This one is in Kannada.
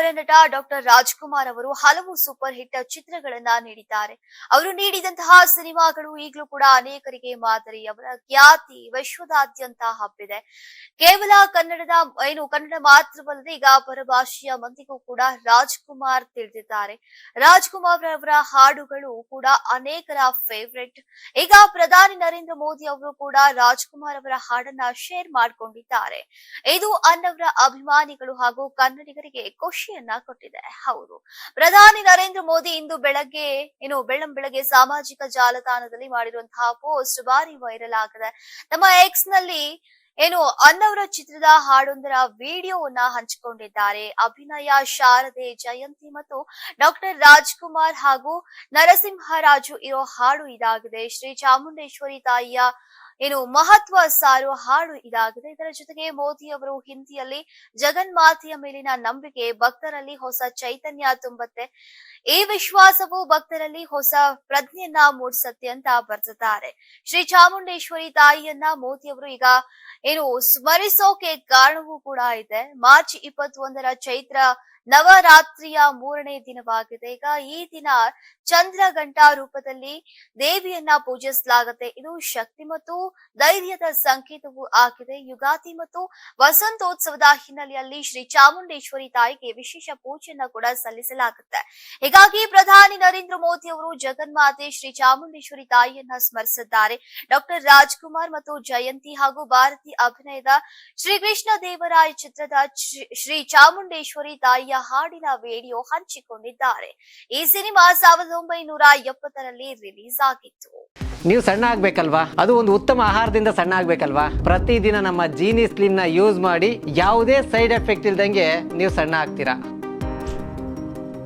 ಅಮರ ನಟ ಡಾಕ್ಟರ್ ರಾಜ್ಕುಮಾರ್ ಅವರು ಹಲವು ಸೂಪರ್ ಹಿಟ್ ಚಿತ್ರಗಳನ್ನ ನೀಡಿದ್ದಾರೆ. ಅವರು ನೀಡಿದಂತಹ ಸಿನಿಮಾಗಳು ಈಗಲೂ ಕೂಡ ಅನೇಕರಿಗೆ ಮಾದರಿ. ಅವರ ಖ್ಯಾತಿ ವಿಶ್ವದಾದ್ಯಂತ ಹಬ್ಬಿದೆ. ಕೇವಲ ಕನ್ನಡ ಮಾತ್ರವಲ್ಲದೆ ಈಗ ಪರಭಾಷೆಯ ಮಂದಿಗೂ ಕೂಡ ರಾಜ್ಕುಮಾರ್ ತಿಳಿದಿದ್ದಾರೆ. ರಾಜ್ಕುಮಾರ್ ಅವರ ಹಾಡುಗಳು ಕೂಡ ಅನೇಕರ ಫೇವರೆಟ್. ಈಗ ಪ್ರಧಾನಿ ನರೇಂದ್ರ ಮೋದಿ ಅವರು ಕೂಡ ರಾಜ್ಕುಮಾರ್ ಅವರ ಹಾಡನ್ನ ಶೇರ್ ಮಾಡಿಕೊಂಡಿದ್ದಾರೆ. ಇದು ಅನ್ನವರ ಅಭಿಮಾನಿಗಳು ಹಾಗೂ ಕನ್ನಡಿಗರಿಗೆ ಖುಷಿಯನ್ನ ಕೊಟ್ಟಿದೆ. ಹೌದು, ಪ್ರಧಾನಿ ನರೇಂದ್ರ ಮೋದಿ ಇಂದು ಬೆಳಗ್ಗೆ ಸಾಮಾಜಿಕ ಜಾಲತಾಣದಲ್ಲಿ ಮಾಡಿರುವಂತಹ ಪೋಸ್ಟ್ ಭಾರಿ ವೈರಲ್ ಆಗಿದೆ. ತಮ್ಮ ಎಕ್ಸ್ ನಲ್ಲಿ ಅನ್ನವರ ಚಿತ್ರದ ಹಾಡೊಂದರ ವಿಡಿಯೋವನ್ನ ಹಂಚಿಕೊಂಡಿದ್ದಾರೆ. ಅಭಿನಯ ಶಾರದೆ, ಜಯಂತಿ ಮತ್ತು ಡಾಕ್ಟರ್ ರಾಜ್ಕುಮಾರ್ ಹಾಗೂ ನರಸಿಂಹರಾಜು ಇರೋ ಹಾಡು ಇದಾಗಿದೆ. ಶ್ರೀ ಚಾಮುಂಡೇಶ್ವರಿ ತಾಯಿಯ ಮಹತ್ವ ಸಾರುವ ಹಾಡು ಇದಾಗಿದೆ. ಇದರ ಜೊತೆಗೆ ಮೋದಿ ಅವರು ಹಿಂದಿಯಲ್ಲಿ ಜಗನ್ಮಾತೆಯ ಮೇಲಿನ ನಂಬಿಕೆ ಭಕ್ತರಲ್ಲಿ ಹೊಸ ಚೈತನ್ಯ ತುಂಬುತ್ತೆ. ಈ ವಿಶ್ವಾಸವು ಭಕ್ತರಲ್ಲಿ ಹೊಸ ಪ್ರಜ್ಞೆಯನ್ನ ಮೂಡಿಸುತ್ತೆ ಅಂತ ಬರ್ತಿದ್ದಾರೆ. ಶ್ರೀ ಚಾಮುಂಡೇಶ್ವರಿ ತಾಯಿಯನ್ನ ಮೋದಿ ಅವರು ಈಗ ಸ್ಮರಿಸೋಕೆ ಕಾರಣವೂ ಕೂಡ ಇದೆ. ಮಾರ್ಚ್ 21ರ ಚೈತ್ರ ನವರಾತ್ರಿಯ 3ನೇ ದಿನವಾಗಿದೆ. ಈಗ ಈ ದಿನ ಚಂದ್ರಘಂಟ ರೂಪದಲ್ಲಿ ದೇವಿಯನ್ನ ಪೂಜಿಸಲಾಗುತ್ತೆ. ಇದು ಶಕ್ತಿ ಮತ್ತು ಧೈರ್ಯದ ಸಂಕೇತವೂ ಆಗಿದೆ. ಯುಗಾದಿ ಮತ್ತು ವಸಂತೋತ್ಸವದ ಹಿನ್ನೆಲೆಯಲ್ಲಿ ಶ್ರೀ ಚಾಮುಂಡೇಶ್ವರಿ ತಾಯಿಗೆ ವಿಶೇಷ ಪೂಜೆಯನ್ನ ಕೂಡ ಸಲ್ಲಿಸಲಾಗುತ್ತೆ. ಹೀಗಾಗಿ ಪ್ರಧಾನಿ ನರೇಂದ್ರ ಮೋದಿ ಅವರು ಜಗನ್ಮಾತೆ ಶ್ರೀ ಚಾಮುಂಡೇಶ್ವರಿ ತಾಯಿಯನ್ನ ಸ್ಮರಿಸಿದ್ದಾರೆ. ಡಾಕ್ಟರ್ ರಾಜ್ಕುಮಾರ್ ಮತ್ತು ಜಯಂತಿ ಹಾಗೂ ಭಾರತಿ ಅಭಿನಯದ ಶ್ರೀಕೃಷ್ಣ ದೇವರಾಯ ಚಿತ್ರದ ಶ್ರೀ ಚಾಮುಂಡೇಶ್ವರಿ ತಾಯಿಯ ಹಾಡಿನ ವಿಡಿಯೋ ಹಂಚಿಕೊಂಡಿದ್ದಾರೆ. ಈ ಸಿನಿಮಾ 1970ರಲ್ಲಿ ರಿಲೀಸ್ ಆಗಿತ್ತು. ನೀವು ಸಣ್ಣ ಆಗ್ಬೇಕಲ್ವಾ? ಅದು ಒಂದು ಉತ್ತಮ ಆಹಾರದಿಂದ ಸಣ್ಣ ಆಗ್ಬೇಕಲ್ವಾ? ಪ್ರತಿದಿನ ನಮ್ಮ ಜೀನಿ ಸ್ಲಿಮ್ ನ ಯೂಸ್ ಮಾಡಿ ಯಾವುದೇ ಸೈಡ್ ಎಫೆಕ್ಟ್ ಇಲ್ದಂಗೆ ನೀವು ಸಣ್ಣ ಆಗ್ತೀರಾ.